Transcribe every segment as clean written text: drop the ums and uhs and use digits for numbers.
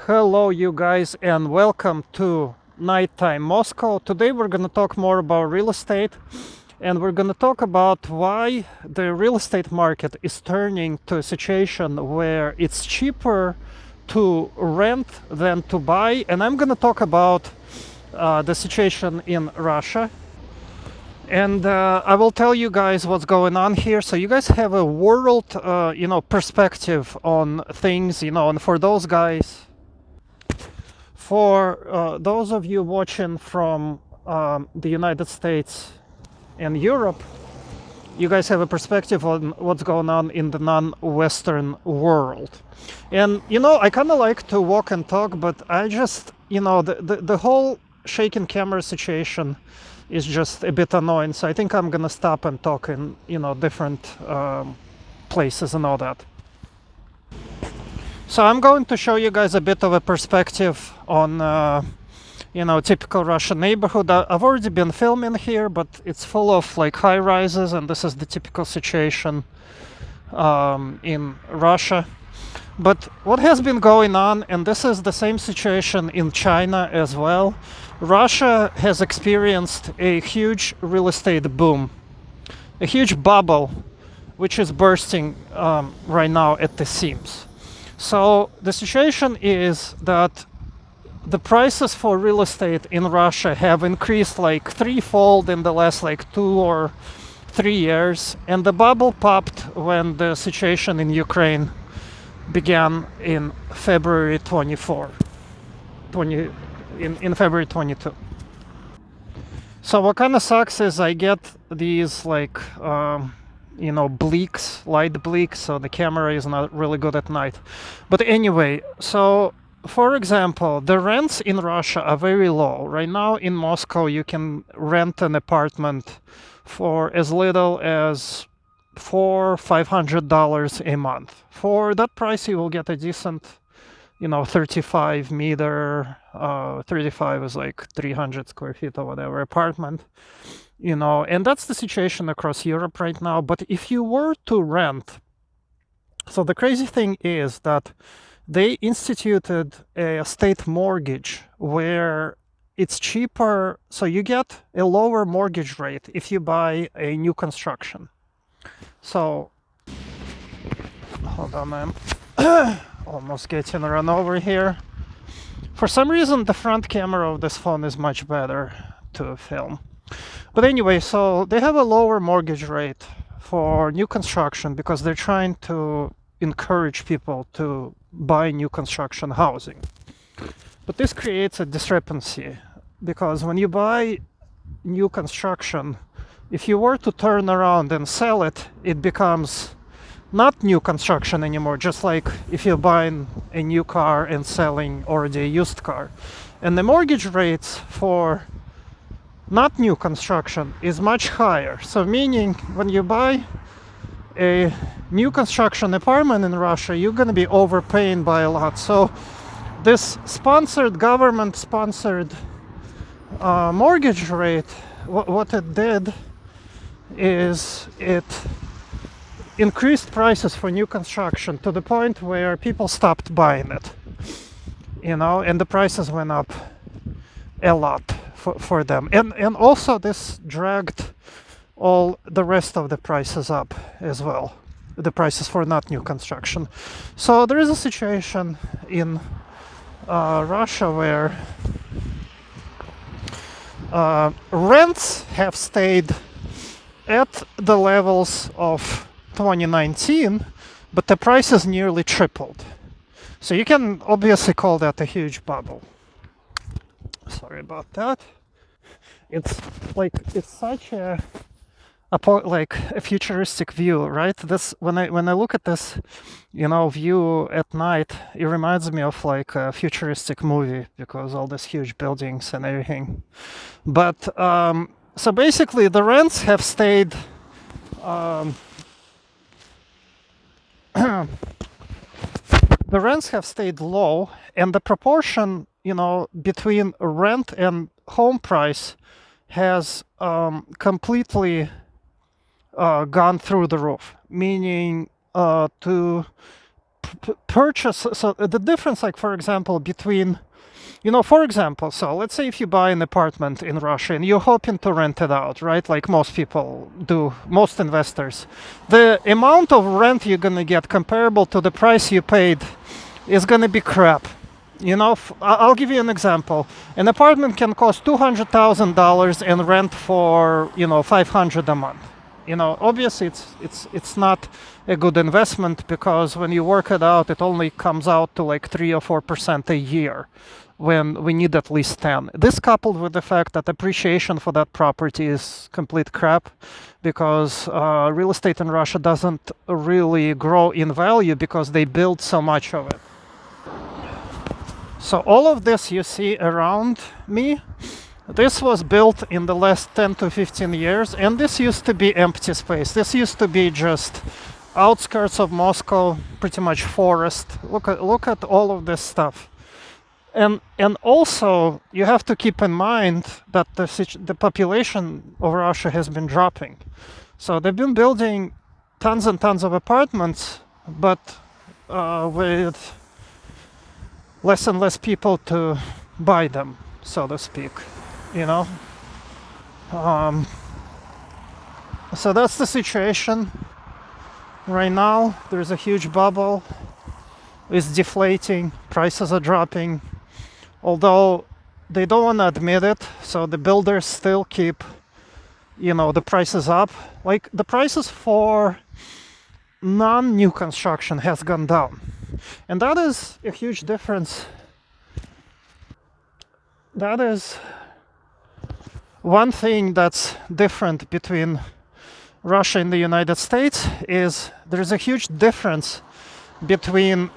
Hello you guys and welcome to Nighttime Moscow. Today we're going to talk more about real estate and we're going to talk about why the real estate market is turning to a situation where it's cheaper to rent than to buy. And I'm going to talk about the situation in Russia. And I will tell you guys what's going on here, so you guys have a world, perspective on things, and for those guys, for those of you watching from the United States and Europe, you guys have a perspective on what's going on in the non-Western world. And, I kind of like to walk and talk, but I just, the whole shaking camera situation is just a bit annoying. So I think I'm going to stop and talk in, different places and all that. So I'm going to show you guys a bit of a perspective on, typical Russian neighborhood. I've already been filming here, but it's full of like high rises, and this is the typical situation in Russia. But what has been going on, and this is the same situation in China as well, Russia has experienced a huge real estate boom, a huge bubble, which is bursting right now at the seams. So the situation is that the prices for real estate in Russia have increased like threefold in the last like 2 or 3 years, and the bubble popped when the situation in Ukraine began in February 24, in February 22. So what kind of sucks is I get these like light bleaks, so the camera is not really good at night. But anyway, so for example, the rents in Russia are very low. Right now in Moscow you can rent an apartment for as little as $400-500 a month. For that price you will get a decent 35 meter, 35 is like 300 square feet or whatever apartment, and that's the situation across Europe right now. But if you were to rent, so the crazy thing is that they instituted a state mortgage where it's cheaper, so you get a lower mortgage rate if you buy a new construction. So, hold on, man. Almost getting run over here. For some reason, the front camera of this phone is much better to film. But anyway, so they have a lower mortgage rate for new construction because they're trying to encourage people to buy new construction housing. But this creates a discrepancy because when you buy new construction, if you were to turn around and sell it, it becomes not new construction anymore, just like if you're buying a new car and selling already a used car. And the mortgage rates for not new construction is much higher. So meaning when you buy a new construction apartment in Russia, you're going to be overpaying by a lot. So this government sponsored mortgage rate, what it did is it increased prices for new construction to the point where people stopped buying it, and the prices went up a lot for them. And also this dragged all the rest of the prices up as well, the prices for not new construction. So there is a situation in Russia where rents have stayed at the levels of 2019, but the prices nearly tripled. So you can obviously call that a huge bubble. Sorry about that. It's such a futuristic view, right? This when I look at this, view at night, it reminds me of like a futuristic movie because all these huge buildings and everything. But so basically, the rents have stayed. The rents have stayed low, and the proportion, between rent and home price has completely gone through the roof. Meaning, to purchase. So the difference, like for example, between, for example, so let's say if you buy an apartment in Russia and you're hoping to rent it out, right? Like most people do, most investors, the amount of rent you're gonna get comparable to the price you paid is gonna be crap. I'll give you an example. An apartment can cost $200,000 and rent for $500 a month. Obviously it's not a good investment, because when you work it out, it only comes out to like 3 or 4% a year, when we need at least 10. This coupled with the fact that appreciation for that property is complete crap, because real estate in Russia doesn't really grow in value because they build so much of it. So all of this you see around me, this was built in the last 10 to 15 years, and this used to be empty space. This used to be just outskirts of Moscow, pretty much forest. Look at all of this stuff. And also you have to keep in mind that the population of Russia has been dropping. So they've been building tons and tons of apartments, but with less and less people to buy them, so to speak. So that's the situation right now. There's a huge bubble. It's deflating. Prices are dropping, although they don't want to admit it. So the builders still keep, the prices up. Like the prices for non-new construction has gone down, and that is a huge difference. That is one thing that's different between Russia and the United States, is there's a huge difference between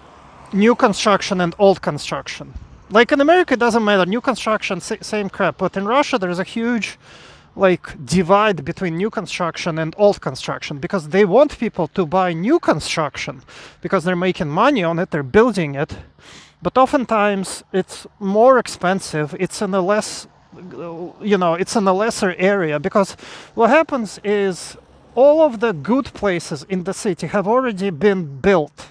new construction and old construction. Like in America, it doesn't matter, new construction, same crap, but in Russia there's a huge divide between new construction and old construction, because they want people to buy new construction because they're making money on it, they're building it, but oftentimes it's more expensive. It's in a lesser area, because what happens is all of the good places in the city have already been built,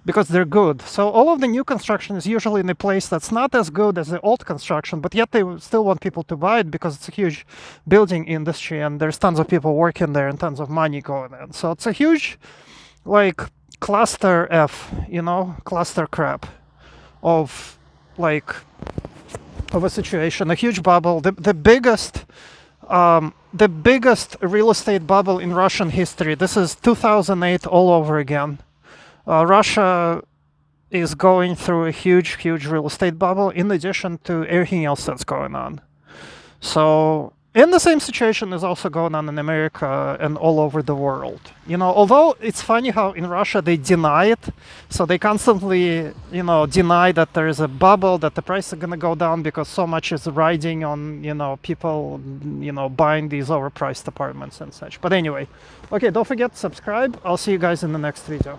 because they're good. So all of the new construction is usually in a place that's not as good as the old construction, but yet they still want people to buy it because it's a huge building industry and there's tons of people working there and tons of money going in. So it's a huge cluster cluster crap of a situation, a huge bubble, the biggest real estate bubble in Russian history. This is 2008 all over again. Russia is going through a huge real estate bubble, in addition to everything else that's going on. So, and the same situation is also going on in America and all over the world. Although it's funny how in Russia they deny it, so they constantly, deny that there is a bubble, that the price is going to go down because so much is riding on, people, buying these overpriced apartments and such. But anyway, okay, don't forget to subscribe. I'll see you guys in the next video.